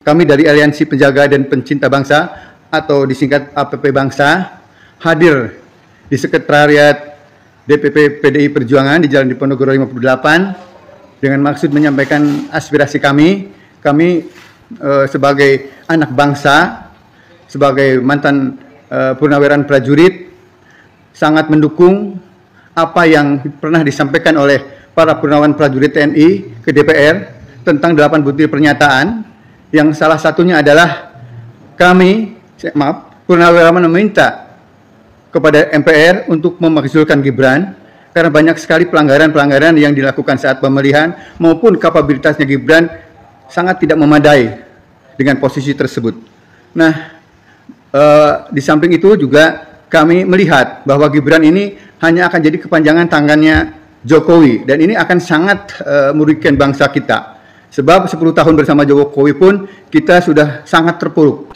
Kami dari Aliansi Penjaga dan Pencinta Bangsa atau disingkat APP Bangsa hadir di Sekretariat DPP PDI Perjuangan di Jalan Diponegoro 58 dengan maksud menyampaikan aspirasi kami. Kami sebagai anak bangsa, sebagai mantan purnawirawan prajurit, sangat mendukung apa yang pernah disampaikan oleh para purnawan prajurit TNI ke DPR tentang 8 butir pernyataan, yang salah satunya adalah purnawirawan meminta kepada MPR untuk memakzulkan Gibran karena banyak sekali pelanggaran-pelanggaran yang dilakukan saat pemilihan maupun kapabilitasnya Gibran sangat tidak memadai dengan posisi tersebut. Nah, di samping itu juga kami melihat bahwa Gibran ini hanya akan jadi kepanjangan tangannya Jokowi, dan ini akan sangat merugikan bangsa kita. Sebab 10 tahun bersama Jokowi pun kita sudah sangat terpuruk.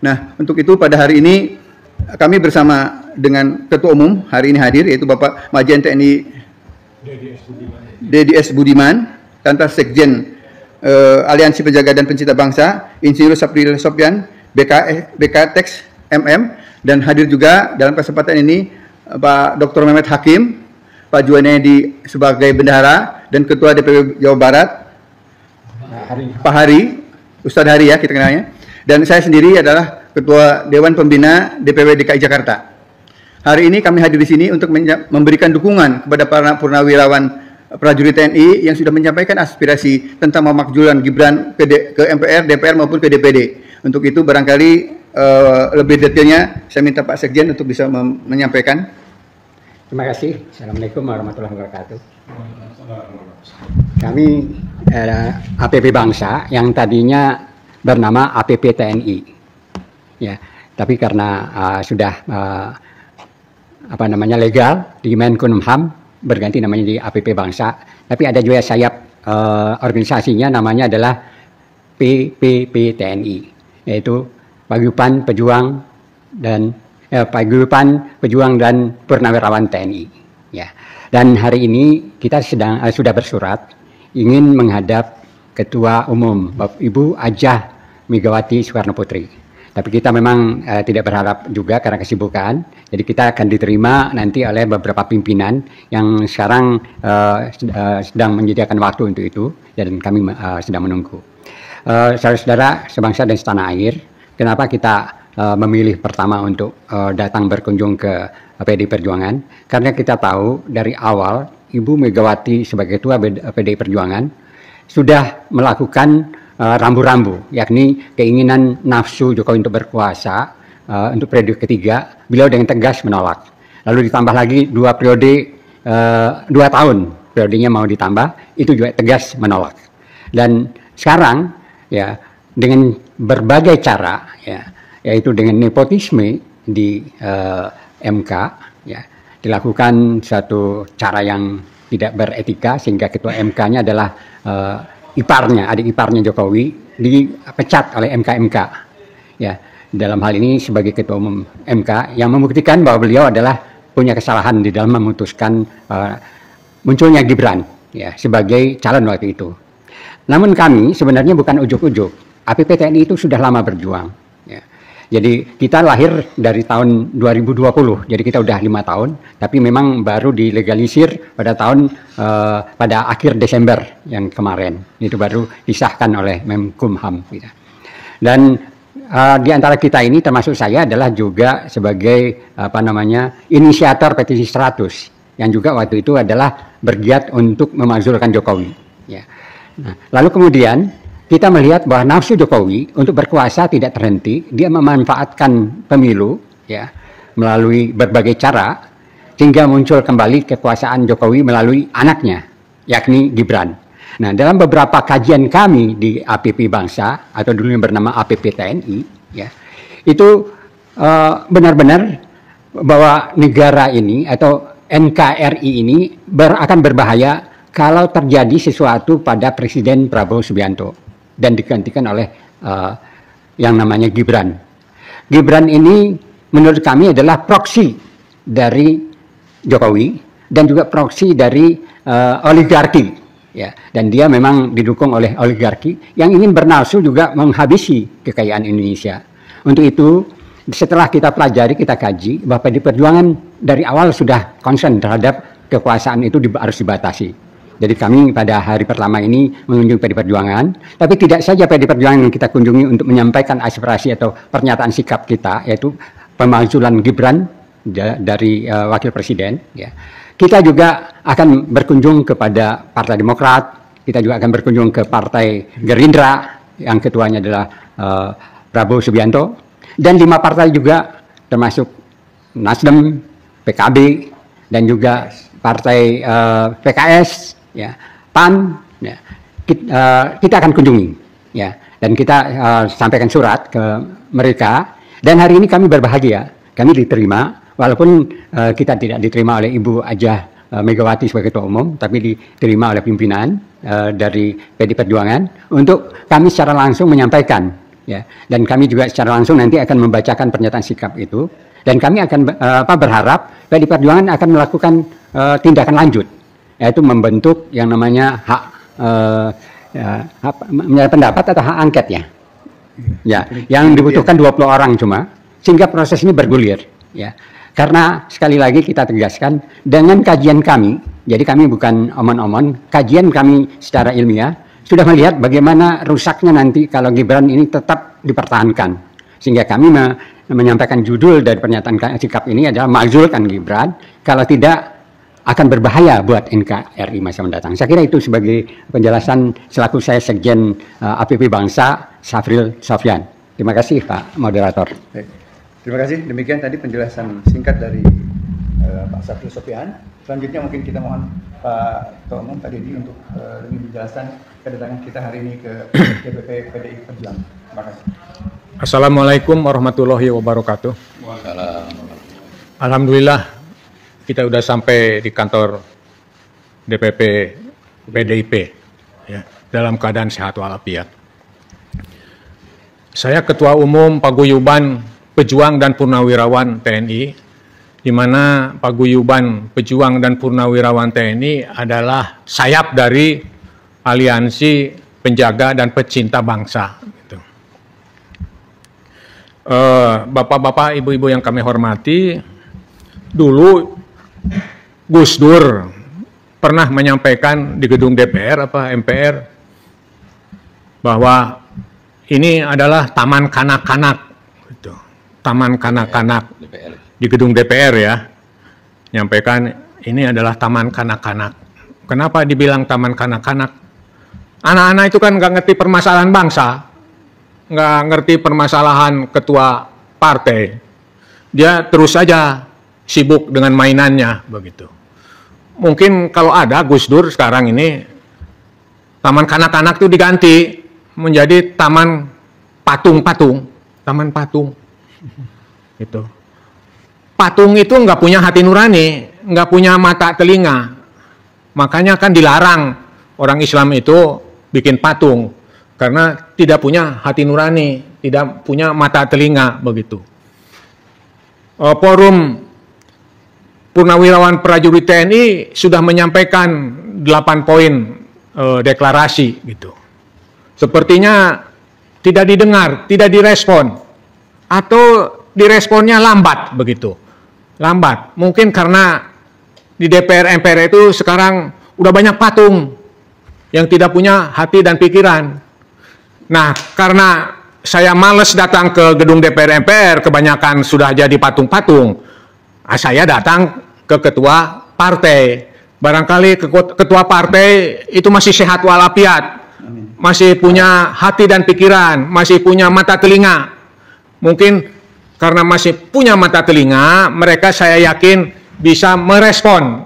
Nah, untuk itu pada hari ini kami bersama dengan Ketua Umum hari ini hadir, yaitu Bapak Majen TNI DDS Budiman, Lantas Sekjen Aliansi Penjaga dan Pencinta Bangsa, Insinyur Sapril Sopyan, BK-Tex MM, dan hadir juga dalam kesempatan ini Pak Dr. Mehmet Hakim, Pak Juwanedi sebagai Bendahara, dan Ketua DPP Jawa Barat, Pak Hari, Ustadz Hari ya kita kenalnya, dan saya sendiri adalah Ketua Dewan Pembina DPW DKI Jakarta. Hari ini kami hadir di sini untuk memberikan dukungan kepada para purnawirawan prajurit TNI yang sudah menyampaikan aspirasi tentang pemakzulan Gibran ke MPR, DPR maupun ke DPD. Untuk itu barangkali lebih detailnya saya minta Pak Sekjen untuk bisa menyampaikan. Terima kasih. Assalamualaikum warahmatullahi wabarakatuh. Kami APP Bangsa yang tadinya bernama APP TNI, ya. Tapi karena sudah legal di Menkumham, berganti namanya di APP Bangsa. Tapi ada juga sayap organisasinya, namanya adalah PPP TNI, yaitu Paguyuban Pejuang dan Purnawirawan TNI. Ya. Dan hari ini kita sudah bersurat ingin menghadap Ketua Umum Bapak Ibu Hajah Megawati Soekarno Putri. Tapi kita memang tidak berharap juga karena kesibukan. Jadi kita akan diterima nanti oleh beberapa pimpinan yang sekarang sedang menyediakan waktu untuk itu, dan kami sedang menunggu. Saudara-saudara sebangsa dan setanah air, kenapa kita memilih pertama untuk datang berkunjung ke PDI Perjuangan? Karena kita tahu dari awal Ibu Megawati sebagai Ketua PDI Perjuangan sudah melakukan rambu-rambu, yakni keinginan nafsu Jokowi untuk berkuasa untuk periode ketiga, beliau dengan tegas menolak. Lalu ditambah lagi 2 tahun periodenya mau ditambah, itu juga tegas menolak. Dan sekarang ya dengan berbagai cara, ya, yaitu dengan nepotisme di MK, ya, dilakukan satu cara yang tidak beretika sehingga ketua MK-nya adalah adik iparnya Jokowi, dipecat oleh MK. Ya, dalam hal ini sebagai ketua umum MK yang membuktikan bahwa beliau adalah punya kesalahan di dalam memutuskan munculnya Gibran, ya, sebagai calon waktu itu. Namun kami sebenarnya bukan ujuk-ujuk. APP TNI itu sudah lama berjuang. Ya. Jadi kita lahir dari tahun 2020, jadi kita udah 5 tahun, tapi memang baru dilegalisir pada pada akhir Desember yang kemarin. Itu baru disahkan oleh Menkumham. Gitu. Dan di antara kita ini termasuk saya adalah juga sebagai inisiator petisi 100 yang juga waktu itu adalah bergiat untuk memakzulkan Jokowi. Ya. Nah, lalu kemudian kita melihat bahwa nafsu Jokowi untuk berkuasa tidak terhenti, dia memanfaatkan pemilu, ya, melalui berbagai cara sehingga muncul kembali kekuasaan Jokowi melalui anaknya, yakni Gibran. Nah, dalam beberapa kajian kami di APP Bangsa atau dulu yang bernama APP TNI, ya, itu benar-benar bahwa negara ini atau NKRI ini akan berbahaya kalau terjadi sesuatu pada Presiden Prabowo Subianto dan digantikan oleh yang namanya Gibran. Gibran ini menurut kami adalah proksi dari Jokowi dan juga proksi dari oligarki, ya. Dan dia memang didukung oleh oligarki yang ingin bernafsu juga menghabisi kekayaan Indonesia. Untuk itu, setelah kita pelajari, kita kaji, bahwa PDI Perjuangan dari awal sudah concern terhadap kekuasaan itu harus dibatasi. Jadi kami pada hari pertama ini mengunjungi PDI Perjuangan, tapi tidak saja PDI Perjuangan yang kita kunjungi untuk menyampaikan aspirasi atau pernyataan sikap kita, yaitu pemakzulan Gibran dari Wakil Presiden. Ya. Kita juga akan berkunjung kepada Partai Demokrat, kita juga akan berkunjung ke Partai Gerindra, yang ketuanya adalah Prabowo Subianto, dan 5 partai juga termasuk Nasdem, PKB, dan juga Partai PKS, ya, PAN, ya. Kita akan kunjungi, ya, dan kita sampaikan surat ke mereka. Dan hari ini kami berbahagia, kami diterima, walaupun kita tidak diterima oleh Ibu Hajah Megawati sebagai Ketua Umum, tapi diterima oleh pimpinan dari PDI Perjuangan untuk kami secara langsung menyampaikan, ya. Dan kami juga secara langsung nanti akan membacakan pernyataan sikap itu, dan kami akan berharap PDI Perjuangan akan melakukan tindakan lanjut, yaitu membentuk yang namanya hak pendapat atau hak angket, ya. Ya, yang dibutuhkan 20 orang cuma, sehingga proses ini bergulir, ya. Karena sekali lagi kita tegaskan, dengan kajian kami, jadi kami bukan omon-omon, kajian kami secara ilmiah sudah melihat bagaimana rusaknya nanti kalau Gibran ini tetap dipertahankan. Sehingga kami menyampaikan judul dari pernyataan sikap ini adalah makzulkan Gibran, kalau tidak akan berbahaya buat NKRI masa mendatang. Saya kira itu sebagai penjelasan selaku saya Sekjen APP Bangsa, Safril Sofyan. Terima kasih Pak Moderator. Baik. Terima kasih. Demikian tadi penjelasan singkat dari Pak Safril Sofyan. Selanjutnya mungkin kita mohon Pak Ketua Umum Pak Deddy untuk lebih menjelaskan kedatangan kita hari ini ke DPP PDI Perjuangan. Terima kasih. Assalamualaikum warahmatullahi wabarakatuh. Alhamdulillah kita sudah sampai di kantor DPP PDIP, ya, dalam keadaan sehat walafiat. Saya Ketua Umum Paguyuban Pejuang dan Purnawirawan TNI, di mana Paguyuban Pejuang dan Purnawirawan TNI adalah sayap dari Aliansi Penjaga dan Pecinta Bangsa. Gitu. Bapak-bapak, ibu-ibu yang kami hormati, dulu Gus Dur pernah menyampaikan di gedung DPR MPR bahwa ini adalah taman kanak-kanak. Taman kanak-kanak di gedung DPR, ya, nyampaikan ini adalah taman kanak-kanak. Kenapa dibilang taman kanak-kanak? Anak-anak itu kan nggak ngerti permasalahan bangsa, nggak ngerti permasalahan ketua partai. Dia terus saja sibuk dengan mainannya, begitu. Mungkin kalau ada Gus Dur sekarang ini, taman kanak-kanak itu diganti menjadi taman patung-patung, taman patung. Gitu. Patung itu nggak punya hati nurani, nggak punya mata telinga, makanya kan dilarang orang Islam itu bikin patung karena tidak punya hati nurani, tidak punya mata telinga, begitu. Forum Purnawirawan Prajurit TNI sudah menyampaikan 8 poin deklarasi, gitu. Sepertinya tidak didengar, tidak direspon. Atau diresponnya lambat, begitu. Lambat. Mungkin karena di DPR MPR itu sekarang udah banyak patung yang tidak punya hati dan pikiran. Nah, karena saya males datang ke gedung DPR MPR, kebanyakan sudah jadi patung-patung. Saya datang ke ketua partai. Barangkali ketua partai itu masih sehat walafiat, masih punya hati dan pikiran, masih punya mata telinga. Mungkin karena masih punya mata telinga, mereka saya yakin bisa merespon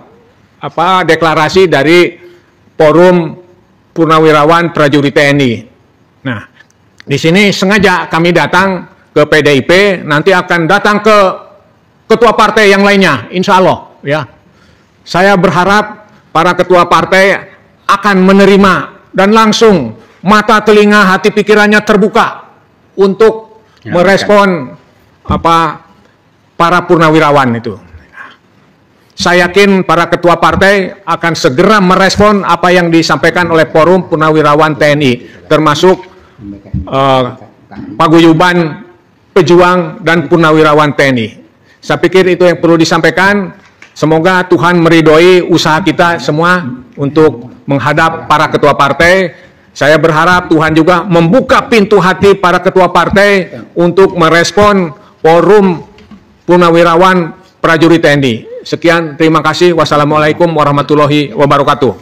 deklarasi dari Forum Purnawirawan Prajurit TNI. Nah, di sini sengaja kami datang ke PDIP, nanti akan datang ke ketua partai yang lainnya, insya Allah, ya. Saya berharap para ketua partai akan menerima dan langsung mata, telinga, hati, pikirannya terbuka untuk merespon para purnawirawan itu. Saya yakin para ketua partai akan segera merespon apa yang disampaikan oleh Forum Purnawirawan TNI, termasuk paguyuban pejuang dan purnawirawan TNI. Saya pikir itu yang perlu disampaikan. Semoga Tuhan meridhoi usaha kita semua untuk menghadap para ketua partai. Saya berharap Tuhan juga membuka pintu hati para ketua partai untuk merespon Forum Purnawirawan Prajurit TNI. Sekian, terima kasih. Wassalamualaikum warahmatullahi wabarakatuh.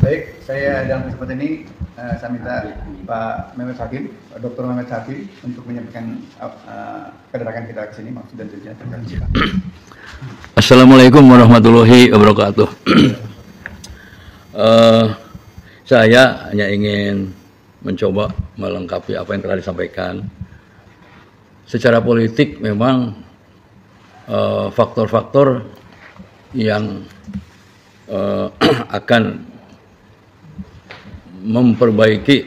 Baik, saya dalam kesempatan ini saya minta Pak Mehmet Hakim, Dr. Mehmet Hakim untuk menyampaikan kedatangan kita ke sini, maksud dan tujuan. Assalamualaikum warahmatullahi wabarakatuh. Saya hanya ingin mencoba melengkapi apa yang telah disampaikan. Secara politik memang faktor-faktor yang akan memperbaiki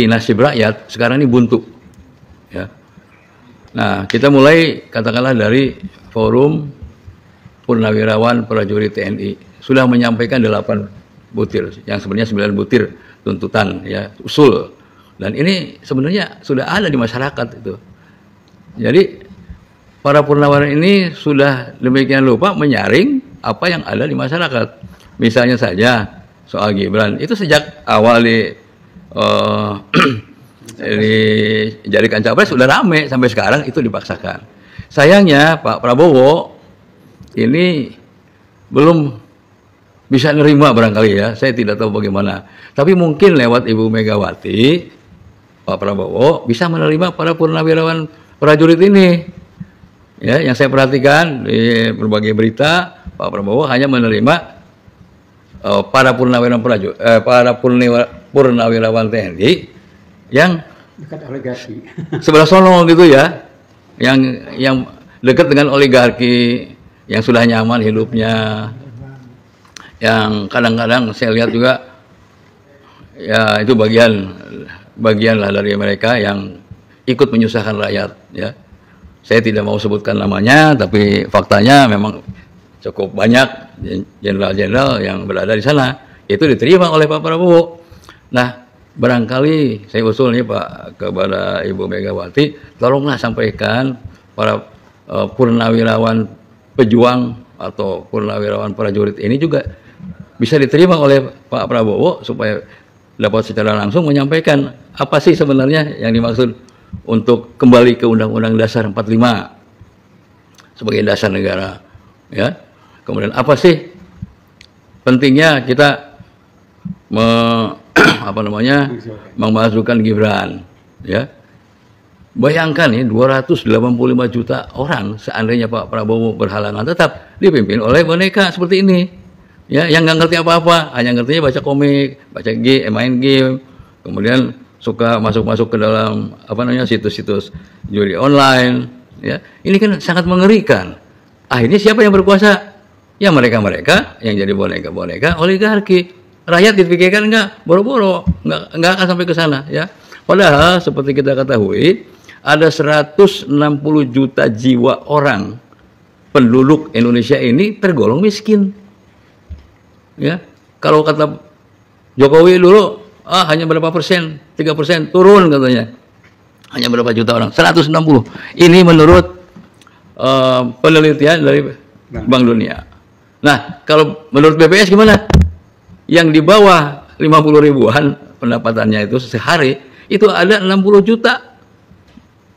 nasib rakyat sekarang ini buntu, ya. Nah, kita mulai katakanlah dari Forum Purnawirawan Prajurit TNI sudah menyampaikan 8 butir, yang sebenarnya 9 butir tuntutan, ya, usul, dan ini sebenarnya sudah ada di masyarakat itu. Jadi para purnawirawan ini sudah demikian lupa menyaring apa yang ada di masyarakat. Misalnya saja soal Gibran, itu sejak awal dijadikan capres sudah rame, sampai sekarang itu dipaksakan. Sayangnya Pak Prabowo ini belum bisa nerima barangkali, ya, saya tidak tahu bagaimana. Tapi mungkin lewat Ibu Megawati, Pak Prabowo bisa menerima para purnawirawan prajurit ini. Ya, yang saya perhatikan di berbagai berita, Pak Prabowo hanya menerima para purnawirawan TNI yang dekat oligarki, sebelah sono gitu, ya, yang dekat dengan oligarki, yang sudah nyaman hidupnya, yang kadang-kadang saya lihat juga, ya, itu bagian lah dari mereka yang ikut menyusahkan rakyat, ya. Saya tidak mau sebutkan namanya, tapi faktanya memang cukup banyak jenderal-jenderal yang berada di sana itu diterima oleh Pak Prabowo. Nah, barangkali saya usul nih Pak kepada Ibu Megawati, tolonglah sampaikan para purnawirawan pejuang atau purnawirawan prajurit ini juga bisa diterima oleh Pak Prabowo supaya dapat secara langsung menyampaikan apa sih sebenarnya yang dimaksud untuk kembali ke Undang-Undang Dasar 45 sebagai dasar negara, ya. Kemudian apa sih pentingnya kita memasukkan Gibran, ya. Bayangkan nih 285 juta orang seandainya Pak Prabowo berhalangan tetap dipimpin oleh boneka seperti ini, ya, yang nggak ngerti apa-apa, hanya ngertinya baca komik, baca game, main game, kemudian suka masuk-masuk ke dalam situs-situs judi online, ya. Ini kan sangat mengerikan. Akhirnya siapa yang berkuasa? Ya mereka-mereka yang jadi boneka-boneka oligarki. Rakyat dipikirkan enggak, boro-boro, enggak akan sampai ke sana, ya. Padahal seperti kita ketahui ada 160 juta jiwa orang penduduk Indonesia ini tergolong miskin, ya. Kalau kata Jokowi dulu, hanya berapa persen, 3% turun katanya. Hanya berapa juta orang, 160. Ini menurut penelitian dari Bank Dunia. Nah, kalau menurut BPS gimana? Yang di bawah 50 ribuan pendapatannya itu sehari, itu ada 60 juta.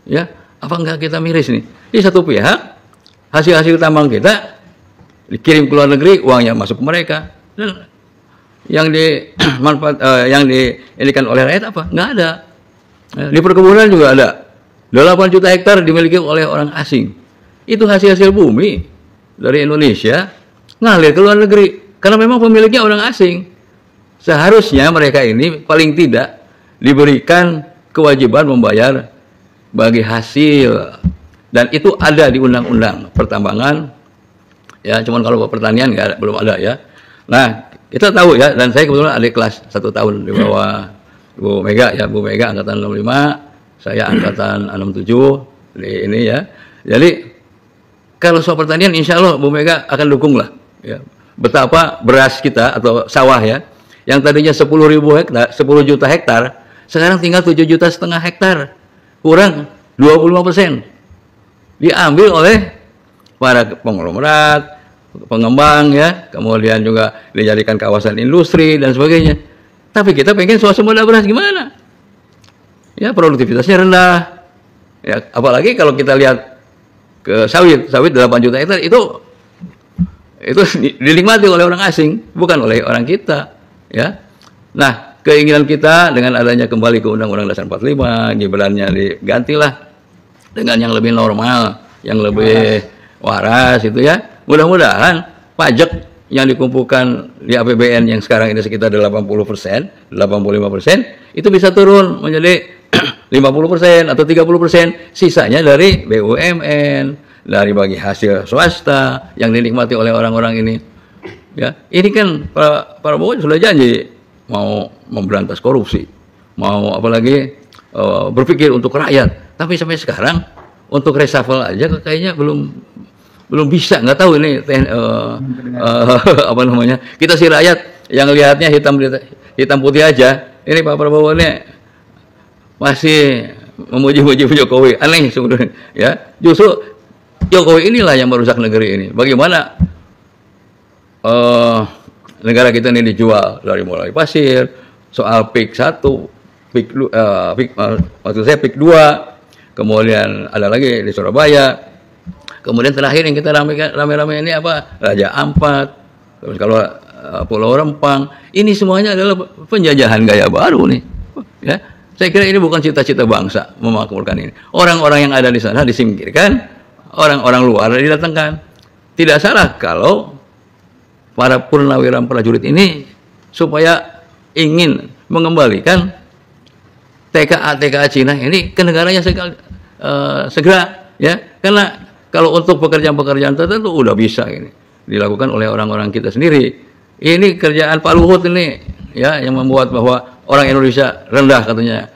Ya, apa enggak kita miris nih? Di satu pihak, hasil-hasil tambang kita dikirim ke luar negeri, uangnya masuk ke mereka. Dan yang diindikan oleh rakyat apa? Nggak ada. Di perkebunan juga ada. 8 juta hektar dimiliki oleh orang asing. Itu hasil-hasil bumi dari Indonesia ngalir ke luar negeri. Karena memang pemiliknya orang asing. Seharusnya mereka ini paling tidak diberikan kewajiban membayar bagi hasil. Dan itu ada di Undang-Undang Pertambangan Ya, cuman kalau pertanian belum ada ya. Nah, kita tahu ya, dan saya kebetulan adik kelas 1 tahun di bawah Bu Mega ya, Bu Mega angkatan 65, saya angkatan 67 di ini ya. Jadi kalau soal pertanian, insya Allah Bu Mega akan dukung lah. Ya. Betapa beras kita atau sawah ya, yang tadinya 10.000 hektar, 10 juta hektar, sekarang tinggal 7,5 juta hektar, kurang 25%. Diambil oleh para konglomerat, pengembang ya, kemudian juga dijadikan kawasan industri dan sebagainya. Tapi kita pengen swasembada beras gimana? Ya, produktivitasnya rendah. Ya, apalagi kalau kita lihat ke sawit 8 juta hektar itu dinikmati oleh orang asing, bukan oleh orang kita, ya. Nah, keinginan kita dengan adanya kembali ke Undang-Undang Dasar 45, gibrannya digantilah dengan yang lebih normal, yang lebih waras itu ya. Mudah-mudahan pajak yang dikumpulkan di APBN yang sekarang ini sekitar 80%, 85%, itu bisa turun menjadi 50% atau 30%, sisanya dari BUMN, dari bagi hasil swasta yang dinikmati oleh orang-orang ini. Ya, ini kan Pak Prabowo sudah janji mau memberantas korupsi, mau apalagi berpikir untuk rakyat. Tapi sampai sekarang untuk reshuffle aja kayaknya belum bisa. Nggak tahu ini apa namanya. Kita si rakyat yang lihatnya hitam putih aja. Ini Pak Prabowo ini masih memuji-muji Jokowi. Aneh sebenarnya. Ya, justru Jokowi inilah yang merusak negeri ini. Bagaimana negara kita ini dijual dari mulai pasir, soal PIK 1, maksud saya PIK 2, kemudian ada lagi di Surabaya, kemudian terakhir yang kita rame-rame ini apa? Raja Ampat, terus kalau Pulau Rempang, ini semuanya adalah penjajahan gaya baru nih. Ya, saya kira ini bukan cita-cita bangsa memakmurkan ini. Orang-orang yang ada di sana disingkirkan, orang-orang luar didatangkan. Tidak salah kalau para purnawirawan prajurit ini supaya ingin mengembalikan TKA Cina ini ke negaranya segera ya, karena kalau untuk pekerjaan-pekerjaan tertentu udah bisa ini dilakukan oleh orang-orang kita sendiri. Ini kerjaan Pak Luhut ini ya yang membuat bahwa orang Indonesia rendah katanya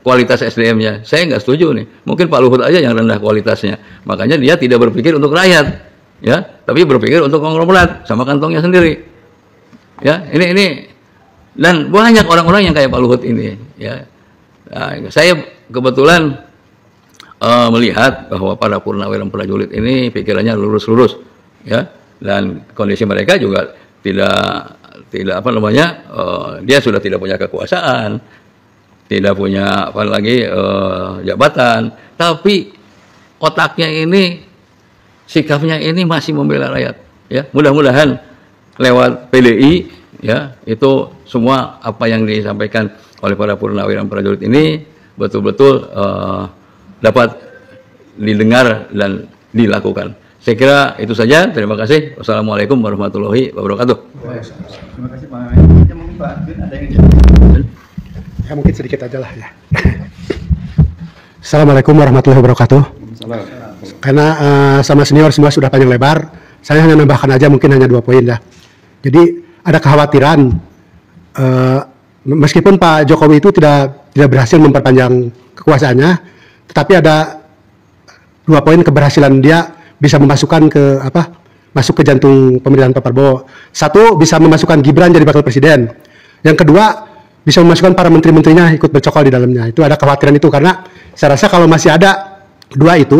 kualitas SDM-nya. Saya nggak setuju nih. Mungkin Pak Luhut aja yang rendah kualitasnya. Makanya dia tidak berpikir untuk rakyat, ya, tapi berpikir untuk konglomerat sama kantongnya sendiri. Ya, ini dan banyak orang-orang yang kayak Pak Luhut ini. Ya, nah, saya kebetulan melihat bahwa para purnawirawan prajurit ini pikirannya lurus-lurus, ya, dan kondisi mereka juga tidak apa namanya, dia sudah tidak punya kekuasaan, tidak punya apa lagi jabatan, tapi otaknya ini, sikapnya ini masih membela rakyat. Ya, mudah-mudahan lewat PDI ya itu semua apa yang disampaikan oleh para purnawirawan prajurit ini betul-betul dapat didengar dan dilakukan. Saya kira itu saja. Terima kasih. Wassalamualaikum warahmatullahi wabarakatuh. Terima kasih Pak. Mungkin Pak ada yang ya mungkin sedikit aja lah ya. Assalamualaikum warahmatullahi wabarakatuh. Karena sama senior semua sudah panjang lebar, saya hanya nambahkan aja mungkin hanya 2 poin ya. Jadi ada kekhawatiran meskipun Pak Jokowi itu tidak berhasil memperpanjang kekuasaannya, tetapi ada 2 poin keberhasilan dia bisa memasukkan masuk ke jantung pemerintahan Pak Prabowo. 1, bisa memasukkan Gibran jadi wakil presiden. Yang kedua, bisa memasukkan para menteri-menterinya ikut bercokol di dalamnya. Itu ada kekhawatiran itu, karena saya rasa kalau masih ada 2 itu,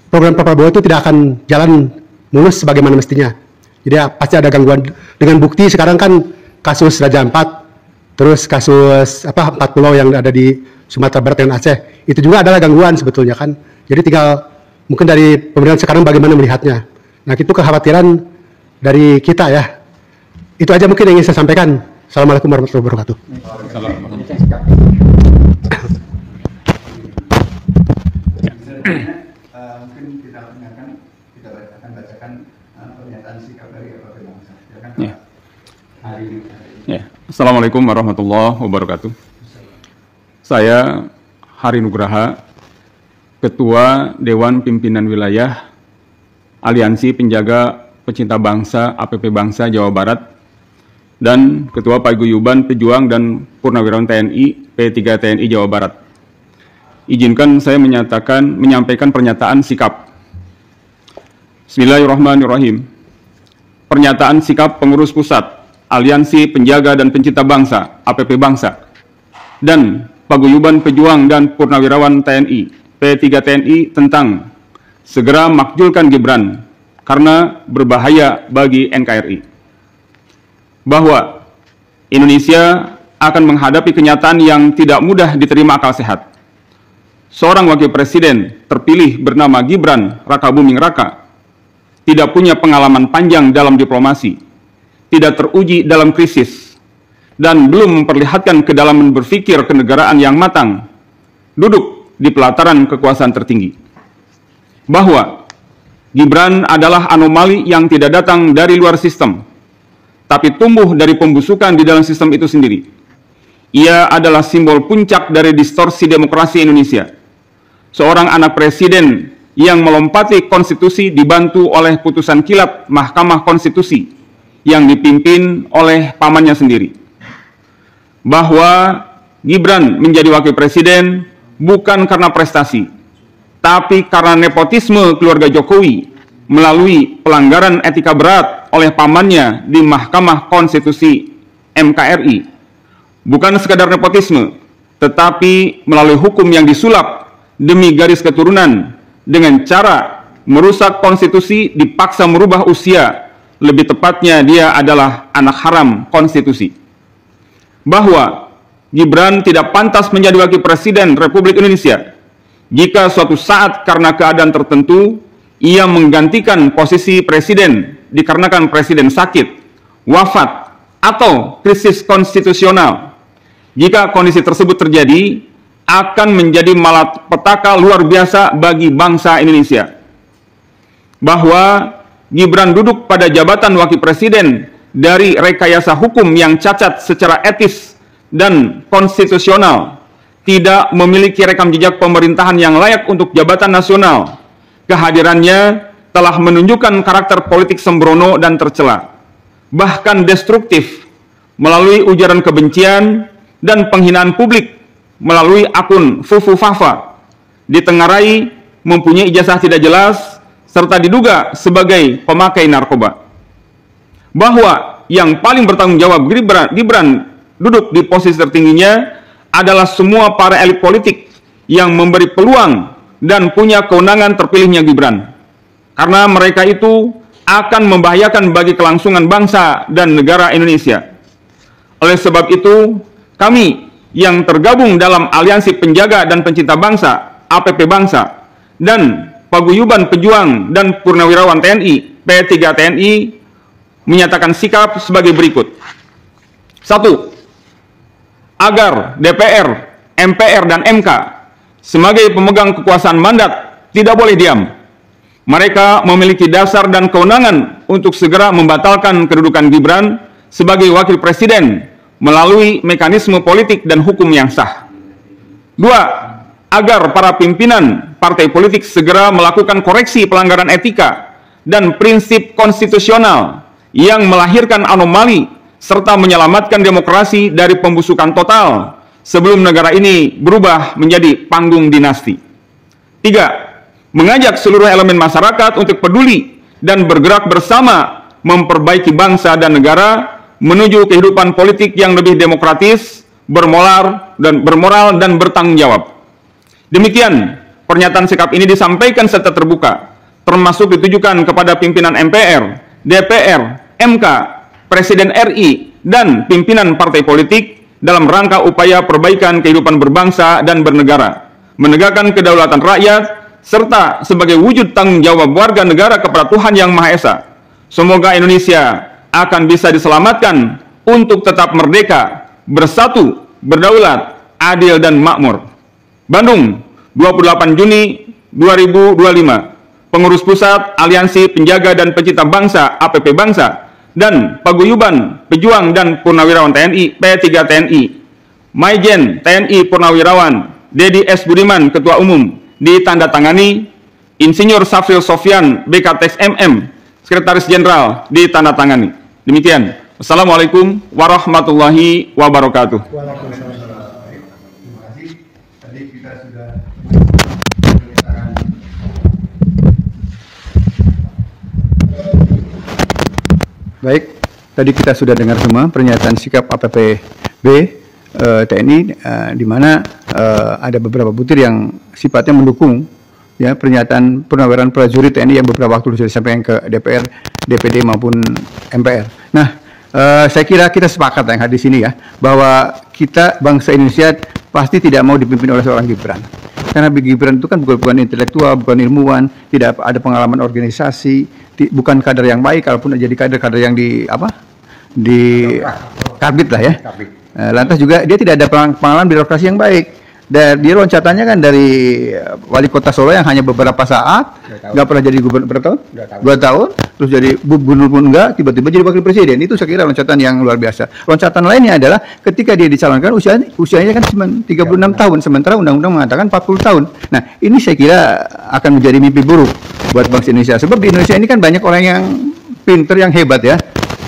program Pak Prabowo itu tidak akan jalan mulus sebagaimana mestinya. Jadi ya, pasti ada gangguan. Dengan bukti sekarang kan kasus Raja Ampat, terus kasus 4 pulau yang ada di Sumatera Barat dan Aceh, itu juga adalah gangguan sebetulnya kan. Jadi tinggal mungkin dari pemerintahan sekarang bagaimana melihatnya. Nah, itu kekhawatiran dari kita ya. Itu aja mungkin yang ingin saya sampaikan. Assalamualaikum warahmatullahi wabarakatuh. Mungkin kita akan bacakan pernyataan sikap dari Bapak Bangsa. Ya. Ya. Assalamualaikum warahmatullahi wabarakatuh. Saya Hari Nugraha, Ketua Dewan Pimpinan Wilayah Aliansi Penjaga Pecinta Bangsa APP Bangsa Jawa Barat, dan Ketua Paguyuban Pejuang dan Purnawirawan TNI P3 TNI Jawa Barat. Izinkan saya menyampaikan pernyataan sikap. Bismillahirrahmanirrahim. Pernyataan sikap pengurus pusat Aliansi Penjaga dan Pencinta Bangsa APP Bangsa dan Paguyuban Pejuang dan Purnawirawan TNI P3 TNI tentang segera makjulkan Gibran karena berbahaya bagi NKRI. Bahwa Indonesia akan menghadapi kenyataan yang tidak mudah diterima akal sehat. Seorang wakil presiden terpilih bernama Gibran Rakabuming Raka tidak punya pengalaman panjang dalam diplomasi, tidak teruji dalam krisis, dan belum memperlihatkan kedalaman berpikir kenegaraan yang matang, duduk di pelataran kekuasaan tertinggi. Bahwa Gibran adalah anomali yang tidak datang dari luar sistem, tapi tumbuh dari pembusukan di dalam sistem itu sendiri. Ia adalah simbol puncak dari distorsi demokrasi Indonesia. Seorang anak presiden yang melompati konstitusi dibantu oleh putusan kilap Mahkamah Konstitusi yang dipimpin oleh pamannya sendiri. Bahwa Gibran menjadi wakil presiden bukan karena prestasi, tapi karena nepotisme keluarga Jokowi melalui pelanggaran etika berat oleh pamannya di Mahkamah Konstitusi MKRI. Bukan sekadar nepotisme, tetapi melalui hukum yang disulap demi garis keturunan dengan cara merusak konstitusi, dipaksa merubah usia, lebih tepatnya dia adalah anak haram konstitusi. Bahwa Gibran tidak pantas menjadi wakil presiden Republik Indonesia jika suatu saat karena keadaan tertentu ia menggantikan posisi presiden dikarenakan presiden sakit, wafat, atau krisis konstitusional. Jika kondisi tersebut terjadi, akan menjadi malapetaka luar biasa bagi bangsa Indonesia. Bahwa Gibran duduk pada jabatan wakil presiden dari rekayasa hukum yang cacat secara etis dan konstitusional, tidak memiliki rekam jejak pemerintahan yang layak untuk jabatan nasional. Kehadirannya telah menunjukkan karakter politik sembrono dan tercela, bahkan destruktif, melalui ujaran kebencian dan penghinaan publik melalui akun Fufu Fafa, ditengarai mempunyai ijazah tidak jelas, serta diduga sebagai pemakai narkoba. Bahwa yang paling bertanggung jawab Gibran duduk di posisi tertingginya adalah semua para elit politik yang memberi peluang dan punya kewenangan terpilihnya Gibran. Karena mereka itu akan membahayakan bagi kelangsungan bangsa dan negara Indonesia. Oleh sebab itu, kami yang tergabung dalam Aliansi Penjaga dan Pencinta Bangsa APP Bangsa dan Paguyuban Pejuang dan Purnawirawan TNI P3 TNI menyatakan sikap sebagai berikut. 1. Agar DPR, MPR, dan MK sebagai pemegang kekuasaan mandat tidak boleh diam. Mereka memiliki dasar dan kewenangan untuk segera membatalkan kedudukan Gibran sebagai wakil presiden melalui mekanisme politik dan hukum yang sah. 2. Agar para pimpinan partai politik segera melakukan koreksi pelanggaran etika dan prinsip konstitusional yang melahirkan anomali serta menyelamatkan demokrasi dari pembusukan total sebelum negara ini berubah menjadi panggung dinasti. 3. Mengajak seluruh elemen masyarakat untuk peduli dan bergerak bersama memperbaiki bangsa dan negara menuju kehidupan politik yang lebih demokratis, bermoral dan bertanggung jawab. Demikian, pernyataan sikap ini disampaikan serta terbuka, termasuk ditujukan kepada pimpinan MPR, DPR, MK, Presiden RI, dan pimpinan partai politik dalam rangka upaya perbaikan kehidupan berbangsa dan bernegara, menegakkan kedaulatan rakyat, serta sebagai wujud tanggung jawab warga negara kepada Tuhan Yang Maha Esa. Semoga Indonesia akan bisa diselamatkan untuk tetap merdeka, bersatu, berdaulat, adil, dan makmur. Bandung, 28 Juni 2025. Pengurus Pusat Aliansi Penjaga dan Pencinta Bangsa APP Bangsa dan Paguyuban Pejuang dan Purnawirawan TNI P3 TNI. Maijen TNI Purnawirawan Dedi S. Budiman, Ketua Umum, ditandatangani Insinyur Syafril Sofyan, BKTeks MM, Sekretaris Jenderal, ditandatangani. Demikian. Wassalamualaikum warahmatullahi wabarakatuh. Baik, tadi kita sudah dengar semua pernyataan sikap APPB TNI, di mana ada beberapa butir yang sifatnya mendukung ya pernyataan purnaweran prajurit TNI yang beberapa waktu sudah disampaikan ke DPR, DPD maupun MPR. Nah, saya kira kita sepakat yang hadir di sini ya bahwa kita bangsa Indonesia pasti tidak mau dipimpin oleh seorang Gibran. Karena Gibran itu kan bukan intelektual, bukan ilmuwan, tidak ada pengalaman organisasi, bukan kader yang baik, kalaupun jadi kader yang di karbit lah ya. Lantas juga dia tidak ada pengalaman birokrasi yang baik. Dan dia loncatannya kan dari wali kota Solo yang hanya beberapa saat, nggak pernah jadi gubernur berapa tahun? 2 tahun, terus jadi gubernur pun enggak, tiba-tiba jadi wakil presiden. Itu saya kira loncatan yang luar biasa. Loncatan lainnya adalah ketika dia dicalonkan usianya kan cuma 36 tahun, sementara undang-undang mengatakan 40 tahun. Nah, ini saya kira akan menjadi mimpi buruk buat bangsa Indonesia. Sebab di Indonesia ini kan banyak orang yang pinter, yang hebat ya.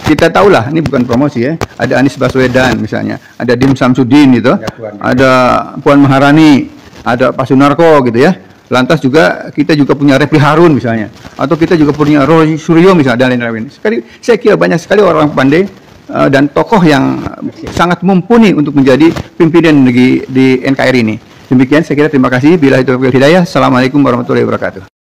Kita tahulah, ini bukan promosi ya. Ada Anies Baswedan misalnya, ada Dim Samsudin gitu, ada Puan Maharani, ada Pak Sunarko gitu ya. Lantas juga kita juga punya Refli Harun misalnya, atau kita juga punya Roy Suryo misalnya dan lain-lain. Saya kira banyak sekali orang pandai dan tokoh yang sangat mumpuni untuk menjadi pimpinan di NKRI ini. Demikian saya kira, terima kasih. Bila itu hidayah. Assalamualaikum warahmatullahi wabarakatuh.